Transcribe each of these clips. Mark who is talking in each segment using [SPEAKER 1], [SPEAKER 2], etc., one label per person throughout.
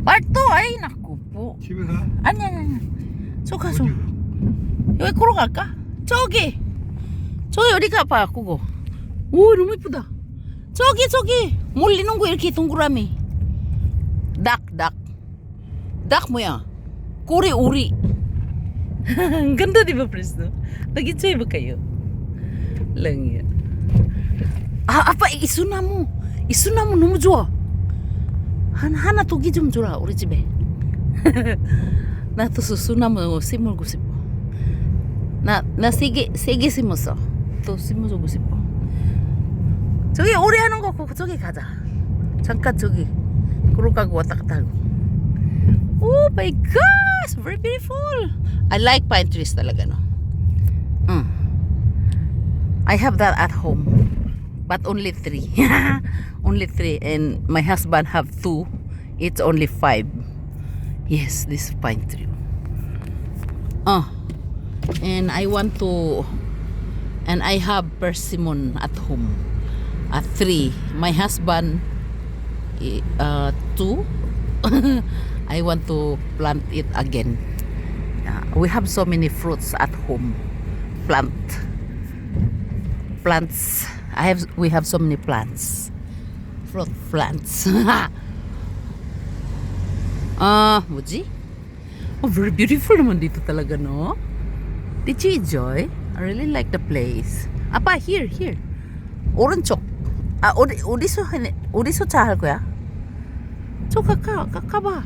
[SPEAKER 1] Part 2 ay naku po.
[SPEAKER 2] 집에 가.
[SPEAKER 1] 아니. 저가 저.
[SPEAKER 2] 어디?
[SPEAKER 1] 여기 걸어갈까? 저기 어디가 봐 그거. 오 너무 이쁘다. 저기 몰리는 거 이렇게 동그라미. 닭 뭐야? 오리. Ang ganda di ba, Pres, no? Nag-enjoy ba kayo? Lang yan. 아빠 이수나 무 너무 좋아. 하나 두기 좀 줘라 우리 집에. 나도 수나무 심을고 싶어. 나 세개 심었어. 또 심어주고 싶어. 저기 오래 하는 거 저기 가자. 잠깐 저기 걸어가고 왔다 갔다 하고. Oh my gosh, very beautiful. I like pine trees talaga, no. I have that at home, but only 3. Only 3, and my husband have 2. It's only 5. Yes, this pine tree. And I have persimmon at home at 3. My husband 2. I want to plant it again. We have so many fruits at home. Plants. We have so many plants. Fruit plants. 뭐지? Very beautiful naman dito talaga, no? Did you enjoy? I really like the place. 아빠, here. 오른쪽. 어디서 차 할 거야? 저 가봐.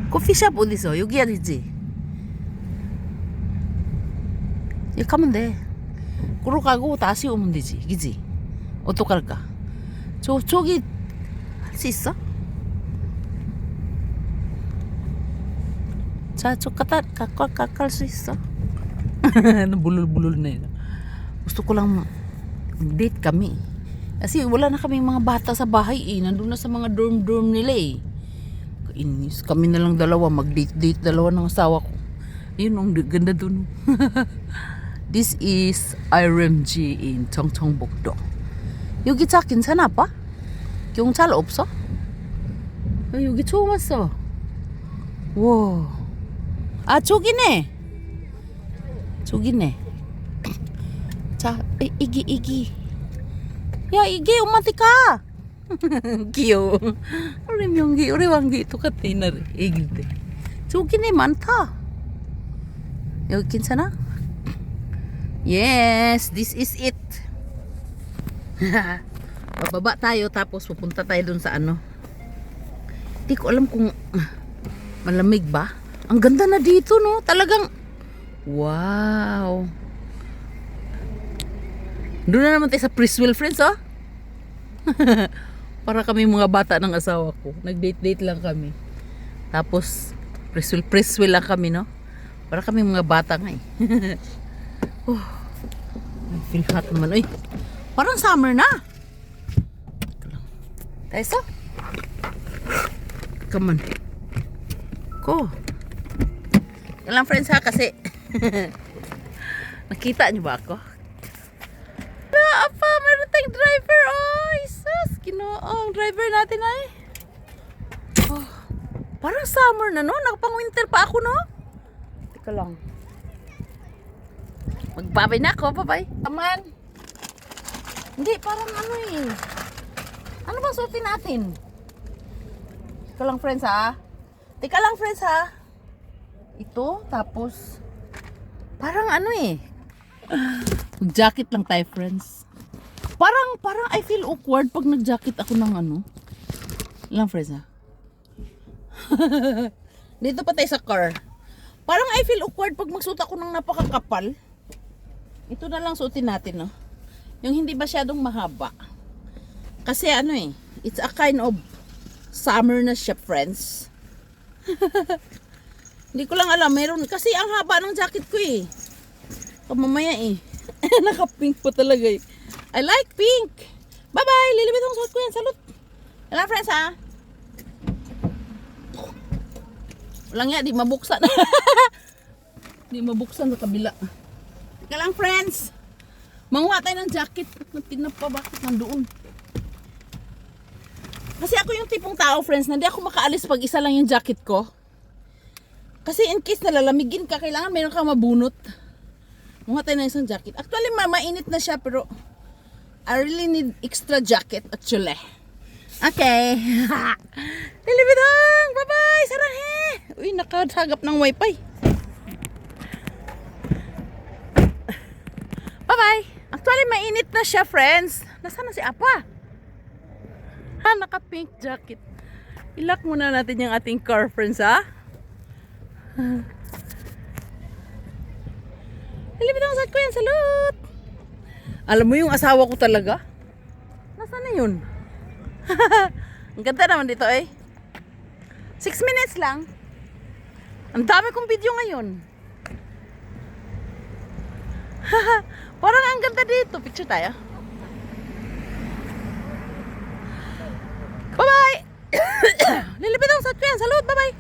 [SPEAKER 1] 커피숍 어디서? 여기 아니지? 여기 가면 돼. 걸어가고 다시 오면 되지, 그지? 어떡할까? 저기 할 수 있어? 자, 저 깎을 수 있어? bulol-bulol na yun. Gusto ko lang date kami. Kasi wala na kaming mga bata sa bahay eh. Nandun na sa mga dorm nila eh. Kainis. Kami na lang dalawa. Mag-date dalawa ng asawa ko. Yun, ang ganda dun. This is RMG in 청청북도. 여기 차 괜찮아 아빠? 경찰 없어? 여기 처음 왔어. 와. 저기네. 자, 이기. 야, 이게 엄마한테 가. 귀여워. 우리 명기, 우리 왕기 똑같아 이날 애길 때. 저기네 많다. 여기 괜찮아? Yes, this is it. Bababa tayo tapos pupunta tayo dun sa ano. Di ko alam kung malamig ba. Ang ganda na dito, no? Talagang wow. Doon na naman tayo sa Priswell, friends, oh. Para kami mga bata ng asawa ko. Nag-date lang kami. Tapos Priswell lang kami, no? Para kami mga bata nga eh. I feel hot naman. Uy, parang summer na. Tayo so? Come on. Go. Yan lang friends ha kasi nakita niyo ba ako? Apa, meron tayong driver. Oh, isus. Ang driver natin ay. Parang summer na no? Nakapang winter pa ako no? Teka lang. Magbabay na ako, babay. Aman. Hindi, parang ano eh. Ano bang suotin natin? Teka lang friends ha. Ito, tapos parang ano eh. Mag-jacket lang tayo friends. Parang I feel awkward pag nag-jacket ako ng ano. Lang friends ha. Dito pa tayo sa car. Parang I feel awkward pag magsuot ako ng napakakapal. Ito na lang suotin natin, no? Yung hindi masyadong mahaba. Kasi ano eh, it's a kind of summer na siya, friends. Hindi ko lang alam, meron. Kasi ang haba ng jacket ko eh. Mamaya eh. Naka-pink po talaga eh. I like pink. Bye-bye! Lilibit ang suot ko yan. Salute! Wala, friends ha? Walang nga, di mabuksan. Di mabuksan sa kabila. Teka lang, friends. Manguha tayo ng jacket. Tinap pa, bakit nandoon? Kasi ako yung tipong tao, friends, na hindi ako makaalis pag isa lang yung jacket ko. Kasi in case nalalamigin ka, kailangan mayroon kang mabunot. Mukha tayo ng isang jacket. Actually, mainit na siya, pero I really need extra jacket, actually. Okay. Lilibidong! Bye-bye! Sarahe! Uy, nakasagap ng wifi. Bye-bye! Actually, mainit na siya, friends. Nasaan na si Apa? Naka-pink jacket. Ilak muna natin yung ating car, friends, ha? Lilibidong sa ko yan, salute! Alam mo yung asawa ko talaga? Nasaan na yun? Ang ganda naman dito eh. 6 minutes lang. Ang dami kong video ngayon. Parang ang ganda dito. Picture tayo. Bye-bye! Lilipit ako sa kuyan. Salud! Bye-bye!